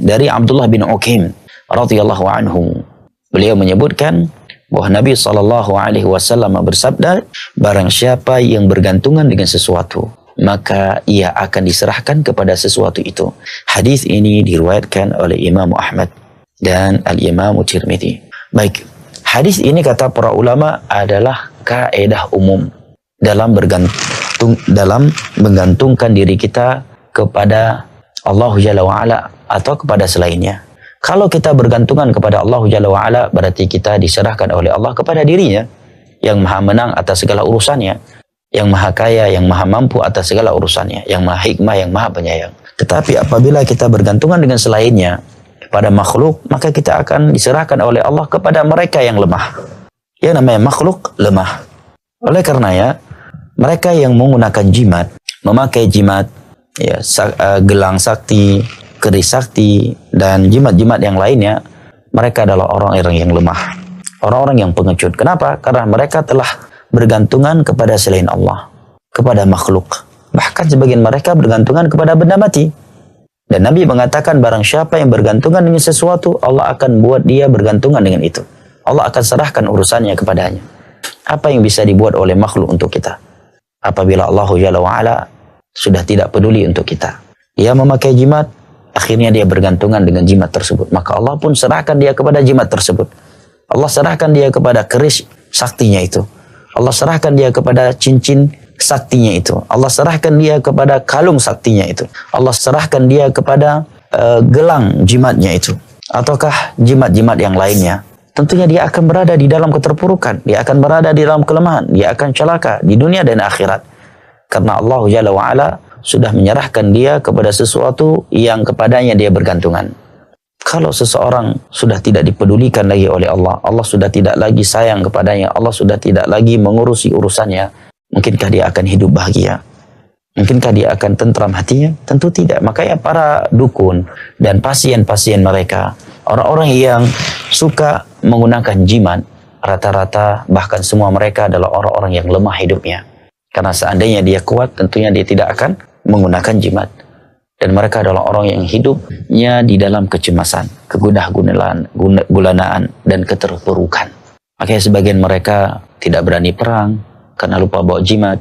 dari Abdullah bin Uqim radhiyallahu anhu. Beliau menyebutkan bahwa Nabi SAW bersabda, barang siapa yang bergantungan dengan sesuatu, maka ia akan diserahkan kepada sesuatu itu. Hadis ini diriwayatkan oleh Imam Ahmad dan Al-Imam Tirmidzi. Baik, hadis ini kata para ulama adalah kaidah umum dalam menggantungkan diri kita kepada Allah Jalla wa'ala atau kepada selainnya. Kalau kita bergantungan kepada Allah Jalla wa'ala, berarti kita diserahkan oleh Allah kepada dirinya yang maha menang atas segala urusannya, yang maha kaya, yang maha mampu atas segala urusannya, yang maha hikmah, yang maha penyayang. Tetapi apabila kita bergantungan dengan selainnya pada makhluk, maka kita akan diserahkan oleh Allah kepada mereka yang lemah. Yang namanya makhluk lemah. Oleh karenanya, mereka yang menggunakan jimat, memakai jimat, ya, gelang sakti, keris sakti, dan jimat-jimat yang lainnya, mereka adalah orang-orang yang lemah, orang-orang yang pengecut. Kenapa? Karena mereka telah bergantungan kepada selain Allah, kepada makhluk. Bahkan sebagian mereka bergantungan kepada benda mati. Dan Nabi mengatakan, barang siapa yang bergantungan dengan sesuatu, Allah akan buat dia bergantungan dengan itu. Allah akan serahkan urusannya kepadanya. Apa yang bisa dibuat oleh makhluk untuk kita? Apabila Allah Jalla wa'ala sudah tidak peduli untuk kita, dia memakai jimat, akhirnya dia bergantungan dengan jimat tersebut, maka Allah pun serahkan dia kepada jimat tersebut. Allah serahkan dia kepada keris saktinya itu. Allah serahkan dia kepada cincin saktinya itu. Allah serahkan dia kepada kalung saktinya itu. Allah serahkan dia kepada gelang jimatnya itu. Ataukah jimat-jimat yang lainnya. Tentunya dia akan berada di dalam keterpurukan. Dia akan berada di dalam kelemahan. Dia akan celaka di dunia dan akhirat. Karena Allah Jalla wa'ala sudah menyerahkan dia kepada sesuatu yang kepadanya dia bergantungan. Kalau seseorang sudah tidak dipedulikan lagi oleh Allah, Allah sudah tidak lagi sayang kepadanya, Allah sudah tidak lagi mengurusi urusannya, mungkinkah dia akan hidup bahagia? Mungkinkah dia akan tentram hatinya? Tentu tidak. Makanya para dukun dan pasien-pasien mereka, orang-orang yang suka menggunakan jimat, rata-rata bahkan semua mereka adalah orang-orang yang lemah hidupnya. Karena seandainya dia kuat, tentunya dia tidak akan menggunakan jimat. Dan mereka adalah orang yang hidupnya di dalam kecemasan, kegundah-gulanaan, dan keterpurukan. Makanya sebagian mereka tidak berani perang karena lupa bawa jimat,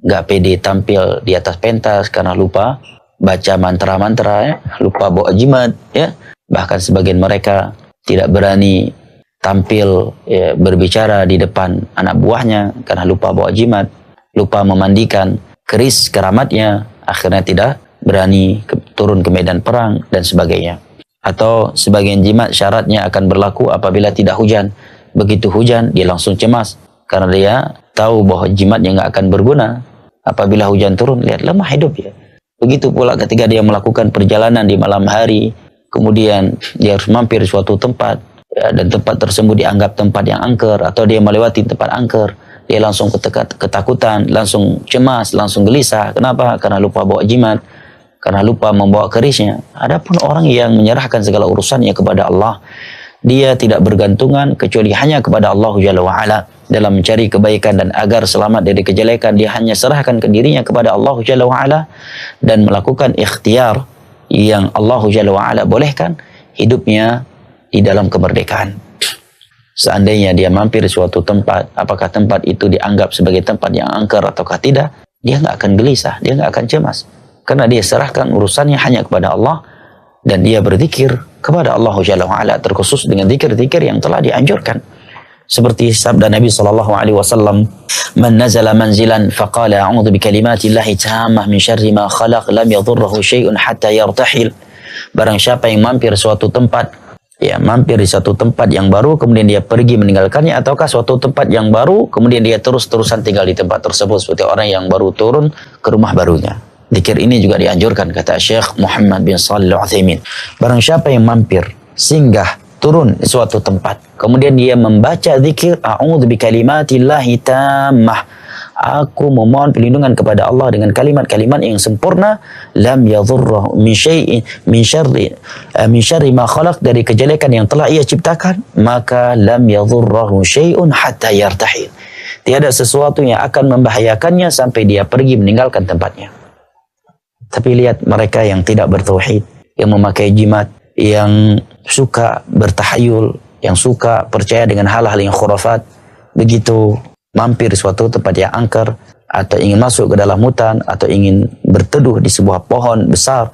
nggak pede tampil di atas pentas karena lupa baca mantra-mantra, ya, lupa bawa jimat, ya. Bahkan sebagian mereka tidak berani tampil, ya, berbicara di depan anak buahnya karena lupa bawa jimat, lupa memandikan keris keramatnya, akhirnya tidak berani turun ke medan perang dan sebagainya. Atau sebagian jimat syaratnya akan berlaku apabila tidak hujan. Begitu hujan, dia langsung cemas karena dia tahu bahwa jimatnya nggak akan berguna. Apabila hujan turun, lihat lemah hidup ya. Begitu pula ketika dia melakukan perjalanan di malam hari, kemudian dia harus mampir di suatu tempat, ya, dan tempat tersebut dianggap tempat yang angker, atau dia melewati tempat angker, dia langsung ketakutan, langsung cemas, langsung gelisah. Kenapa? Karena lupa bawa jimat, karena lupa membawa kerisnya. Adapun orang yang menyerahkan segala urusannya kepada Allah, dia tidak bergantungan kecuali hanya kepada Allah Jalla wa'ala dalam mencari kebaikan, dan agar selamat dari kejelekan dia hanya serahkan ke dirinya kepada Allah Jalla wa'ala dan melakukan ikhtiar yang Allah Jalla wa'ala bolehkan hidupnya di dalam kemerdekaan. Seandainya dia mampir di suatu tempat, apakah tempat itu dianggap sebagai tempat yang angker ataukah tidak, dia nggak akan gelisah, dia nggak akan cemas. Karena dia serahkan urusannya hanya kepada Allah, dan dia berzikir kepada Allah Jalla wa'ala, terkhusus dengan zikir-zikir yang telah dianjurkan. Seperti sabda Nabi SAW, "Man nazala manzilan faqala a'udzu bikalimatillahi tammah min syarri ma khalaq lam yadhurruhu syai'un hatta yartahil." Barang siapa yang mampir suatu tempat, ya, mampir di satu tempat yang baru, kemudian dia pergi meninggalkannya, ataukah suatu tempat yang baru, kemudian dia terus-terusan tinggal di tempat tersebut, seperti orang yang baru turun ke rumah barunya. Zikir ini juga dianjurkan, kata Syekh Muhammad bin Shalih Al-Utsaimin. Barang siapa yang mampir, singgah, turun di suatu tempat, kemudian dia membaca zikir, a'udzu bikalimatillahi tammah, aku memohon perlindungan kepada Allah dengan kalimat-kalimat yang sempurna, lam yadhurruhu min syai'in min syarri ma khalaq, dari kejelekan yang telah ia ciptakan, maka lam yadhurruhu syai'un hatta yartahil, tiada sesuatu yang akan membahayakannya sampai dia pergi meninggalkan tempatnya. Tapi lihat mereka yang tidak bertauhid, yang memakai jimat, yang suka bertahayul, yang suka percaya dengan hal-hal yang khurafat, begitu mampir di suatu tempat yang angker, atau ingin masuk ke dalam hutan, atau ingin berteduh di sebuah pohon besar,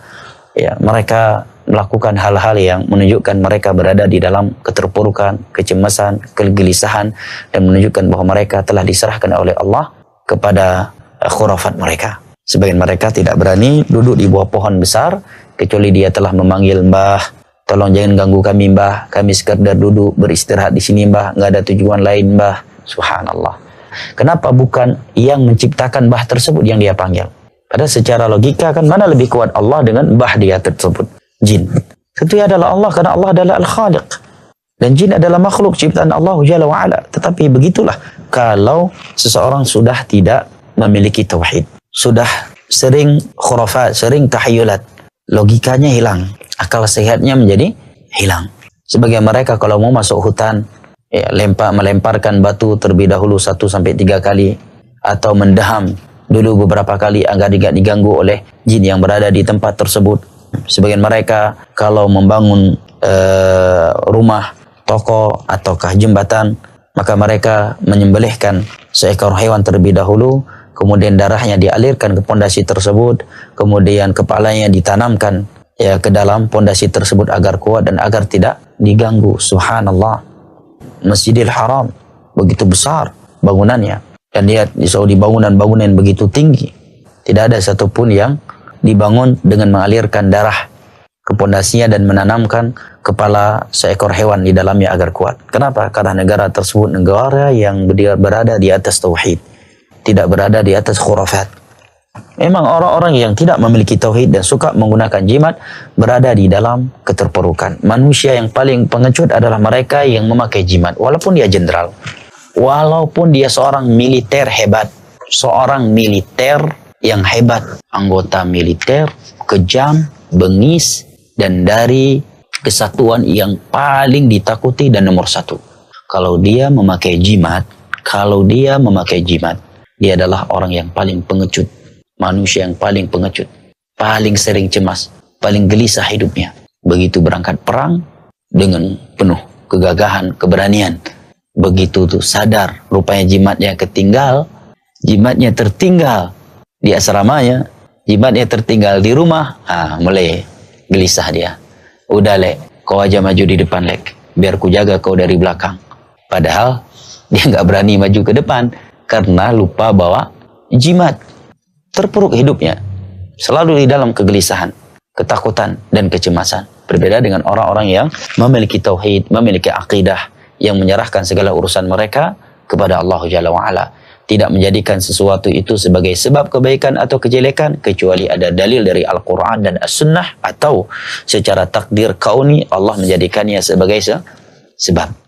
ya, mereka melakukan hal-hal yang menunjukkan mereka berada di dalam keterpurukan, kecemasan, kegelisahan, dan menunjukkan bahwa mereka telah diserahkan oleh Allah kepada khurafat mereka. Sebagian mereka tidak berani duduk di bawah pohon besar kecuali dia telah memanggil, "Mbah, tolong jangan ganggu kami, Mbah. Kami sekedar duduk beristirahat di sini, Mbah. Nggak ada tujuan lain, Mbah." Subhanallah. Kenapa bukan yang menciptakan Mbah tersebut yang dia panggil? Padahal secara logika kan mana lebih kuat, Allah dengan Mbah dia tersebut? Jin. Tentunya adalah Allah, karena Allah adalah Al-Khaliq. Dan jin adalah makhluk ciptaan Allah Jalla wa'ala. Tetapi begitulah kalau seseorang sudah tidak memiliki tauhid, sudah sering khurafat, sering tahayulat, logikanya hilang, akal sehatnya menjadi hilang. Sebagian mereka kalau mau masuk hutan, ya, melemparkan batu terlebih dahulu 1-3 kali, atau mendaham dulu beberapa kali agar tidak diganggu oleh jin yang berada di tempat tersebut. Sebagian mereka kalau membangun rumah, toko, ataukah jembatan, maka mereka menyembelihkan seekor hewan terlebih dahulu, kemudian darahnya dialirkan ke pondasi tersebut, kemudian kepalanya ditanamkan ya ke dalam pondasi tersebut agar kuat dan agar tidak diganggu. Subhanallah. Masjidil Haram begitu besar bangunannya, dan lihat di Saudi bangunan-bangunan begitu tinggi, tidak ada satupun yang dibangun dengan mengalirkan darah ke pondasinya dan menanamkan kepala seekor hewan di dalamnya agar kuat. Kenapa? Karena negara tersebut negara yang berada di atas tauhid, tidak berada di atas khurafat. Memang orang-orang yang tidak memiliki tauhid dan suka menggunakan jimat berada di dalam keterpurukan. Manusia yang paling pengecut adalah mereka yang memakai jimat, walaupun dia jenderal, walaupun dia seorang militer hebat, seorang militer yang hebat, anggota militer, kejam, bengis, dan dari kesatuan yang paling ditakuti dan nomor 1. Kalau dia memakai jimat, dia adalah orang yang paling pengecut, manusia yang paling pengecut, paling sering cemas, paling gelisah hidupnya. Begitu berangkat perang dengan penuh kegagahan, keberanian. Begitu tuh sadar rupanya jimatnya tertinggal di asramanya, jimatnya tertinggal di rumah, mulai gelisah dia. Udah lek, kau aja maju di depan lek, biar ku jaga kau dari belakang. Padahal dia nggak berani maju ke depan karena lupa bawa jimat. Terpuruk hidupnya, selalu di dalam kegelisahan, ketakutan, dan kecemasan. Berbeda dengan orang-orang yang memiliki tauhid, memiliki akidah, yang menyerahkan segala urusan mereka kepada Allah Jalla wa'ala. Tidak menjadikan sesuatu itu sebagai sebab kebaikan atau kejelekan, kecuali ada dalil dari Al-Quran dan As-Sunnah, atau secara takdir kauni Allah menjadikannya sebagai sebab.